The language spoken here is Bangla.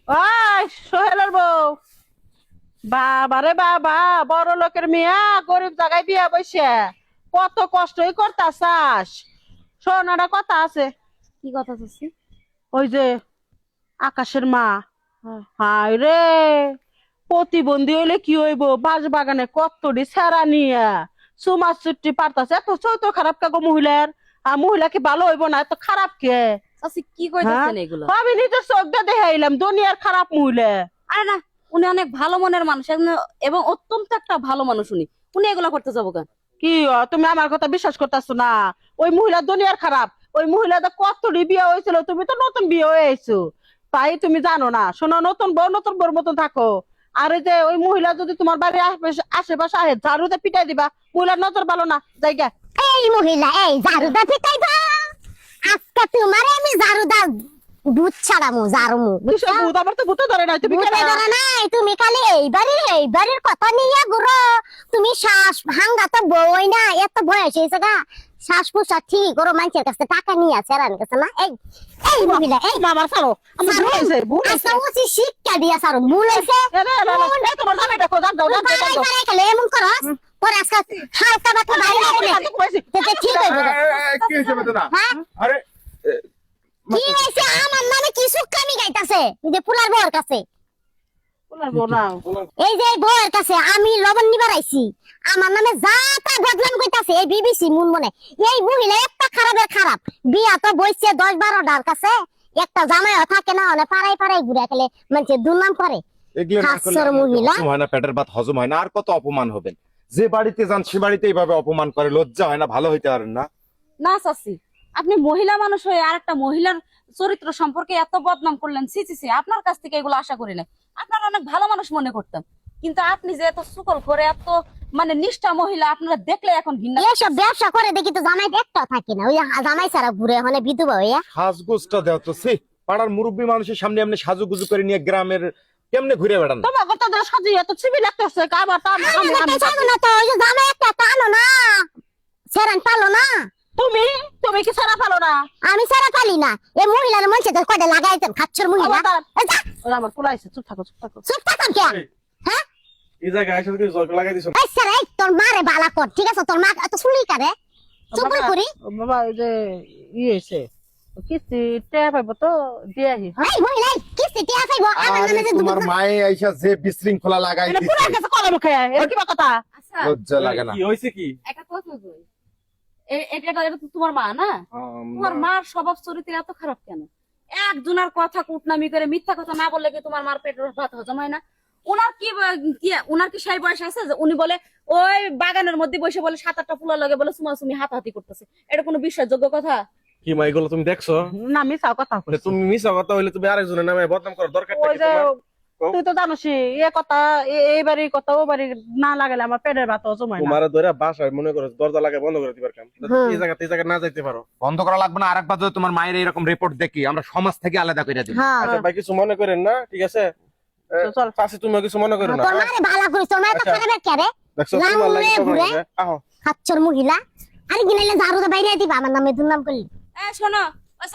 ওই সোহেলের বউ, বাবা রে বাবা, বড় লোকের মেয়া গরিব জায়গায় বিয়া বসে কত কষ্টই করতাছাস। শোন, একটা কথা আছে। কি কথা চাচ্ছি? ওই যে আকাশের মা, হ্যাঁ। হায় রে, প্রতিবন্ধী হইলে কি হইব, বাঁশ বাগানে কতটি ছেড়া নিয়ে সুমার চুট্টি পারতাছে। এত চৌতো খারাপ কাগো মহিলার, আর মহিলা কি ভালো হইব না? এত খারাপ কে? চাচ্ছি কি হ্যাঁ, কইতাছেন এগুলো? আমি নিজের চোখ দিয়ে দেখাইলাম দুনিয়ার খারাপ মহিলা। আরে না, উনি অনেক ভালো মনের মানুষ এবং অত্যন্ত একটা ভালো মানুষ। উনি এগুলা করতে যাবো কেন? কি তুমি আমার কথা বিশ্বাস করতেছো না? ওই মহিলা দুনিয়ার খারাপ। ওই মহিলাটা কতটি বিয়ে হয়েছিল, তুমি তো নতুন বিয়ে হয়ে আইছো, তাই তুমি জানো না। শোনো, নতুন বউ নতুন বউর মতন থাকো। আর এই যে ওই মহিলা যদি তোমার বাড়ির আশেপাশে আহে, ঝাড়ুতে পিটাই দিবা। মহিলার নজর ভালো না, জায়গা। এই মহিলা, এই ঝাড়ুদা পিটাইবা? আজকে তোমারে আমি ঝাড়ুদা দুধ ছাড়ামু, ঝাড়ুমু। কিসব ভূত? আমার তো ভূত ধরে নাই। তুমি বুঝতে কেডা? পারো নাই, তুমি খালি এইবারের কথা নিয়ে ঘুরো। তুমি শ্বাস ভাঙ্গা তো বই না, এত বয়স হয়েছে গা, শ্বাস প্রশ্বাস ঠিক করো। মানুষের কাছে টাকা নিয়ে আছে আর কাছে না। এই এই মহিলা, এই না, আমার ছাড়ো। আমার ভুল হয়েছে, ভুল হয়েছে। আচ্ছা, উচিত শিক্ষা দিয়া সারো। ভুল হয়েছে। এ রে, না, না, এই তোমার জামাইটা কো, যাও, যাও, যাও, যাও, যাও। পাড়ায় খেলে এমন করো, তোর আজকে হালকা মাথা বাইরে আসলে আমি কইছি। ঠিক হইব। কি হয়েছে বেদনা? হ্যাঁ, আরে কি হয়েছে? আমার নামে কি সুক্কামি গাইতাছে যে পুলার বউয়ের কাছে? বলার বউ না। এই যে বউয়ের কাছে আমি লবণ নিবার আইছি, আমার নামে যা তা বদনাম কইতাছে এই বিবিসি মুন মনে। এই মহিলা একটা খারাপের খারাপ। বিয়া তো বইছে 10-12টার কাছে, একটা জামাইও থাকে না, অনেক পাড়ায় পাড়ায় ঘুরে খেলে মানুষে দুর্নাম করে। এগুলো না করলে হাস্যর আমার মহিলা। হজম হয় না, পেটের ভাত হজম হয় না। আর কত অপমান হবেন? যে বাড়িতে যান সে বাড়িতে এইভাবে অপমান করে, লজ্জা হয় না? ভালো হইতে পারেন না? না চাচ্ছি, আপনি মহিলা মানুষ হয়ে আর একটা মহিলার চরিত্র সম্পর্কে এত বদনাম করলেন। ছি ছি ছি, আপনার কাছ থেকে এগুলো আশা করি না। আপনার অনেক ভালো মানুষ মনে করতাম, কিন্তু আপনি যে এত সুকল করে, এত মানে নিষ্ঠা মহিলা, আপনারা দেখলে এখন ঘৃণা। এসব ব্যবসা করে দেখি তো জামাই একটা থাকে না, ওই জামাই ছাড়া ঘুরে মানে বিধবা হইয়া। সাজগোজটা দেও তো। সে পাড়ার মুরব্বী মানুষের সামনে এমনি সাজুগুজু করে নিয়ে গ্রামের কেমনে ঘুরে বেড়ান? তোমার কথা তো সাজিয়ে এত চিবি লাগতেছে। কাবার তা আমি চাইবো না তো, ওই যে জামাই একটা টানো না, সেরান পালো না। তুমি তুমি কি ছাড়া পালো না? আমি সারা পালি না। এই মহিলার মনছে তো কয়টা লাগাইতাম, খাচ্ছর মহিলা। আবার এই যা, ওরা আমার কুলাইছে। চুপ থাকো, চুপ থাকো। চুপ থাকুন কে? হ্যাঁ, এই জায়গায় এসে তুমি জল লাগাই দিছো। এই স্যার, এই তোর মারে বালা কর, ঠিক আছে? তোর মা এত শুলি কারে? চুপ করে করি। বাবা, ওই যে হয়েছে কিস্তি টেয়া পাইবো তো দিয়ে আহি। হ্যাঁ, এই মহিলা, এই কিস্তি টিয়া চাইবো আমার আরে নামে যে তোমার দুধ- মায়ে আইসা যে বিশৃঙ্খলা লাগাই এটা দিছে, পুরার কাছে কলা মুখে এর কি কথা? আচ্ছা, লজ্জা লাগে না? কি হয়েছে কি? একটা কথা কই, এটা তো তোমার মা না? তোমার মার স্বভাব চরিত্র এত খারাপ কেন? একজনের কথা কুটনামি করে মিথ্যা কথা না বললে কি তোমার মার পেটের ভাত হজম হয় না? ওনার ওনার কি সেই বয়স আছে যে উনি বলে ওই বাগানের মধ্যে বসে বলে 7-8টা ফুলের লগে বলে সুমাসুমি হাতাহাতি করতেছে? এটা কোনো বিশ্বাসযোগ্য কথা? কি মা, এগুলো তুমি দেখছো? না, মিছাও কথা। মানে তুমি মিছা কথা হইলে তুমি আরেকজনের নামে বদনাম করার দরকারটা ওই কি যে তোমার? তুই তো জানোসই এ কথা, এই বাড়ির কথা ও বাড়ির না লাগালে আমার পেটের ভাত হজম হয় না। তোমার ধরে বাসায় মনে করো দরজা লাগে বন্ধ করে দিবার কাম, হুম। এই জায়গায় না যাইতে পারো। বন্ধ করা লাগবে না। আরেকবার যদি তোমার মায়ের এরকম রিপোর্ট দেখি, আমরা সমাজ থেকে আলাদা করে দিই। হ্যাঁ, আচ্ছা ভাই, কিছু মনে করেন না, ঠিক আছে? চল। পাশে তুমিও কিছু মনে করো না। তোর মারে বালা করিস, তোর মা এত আচ্ছা। খারাপের কে রে? দেখছো লাউ তোমার লাগে রে সব ঘুরে। হয়েছে। আহো। খাচ্ছর মহিলা। আরে গিনাইলে ঝাড়ুদা বাইরে দিবা আমার নামে দুর্নাম করলি। শোনো, ওই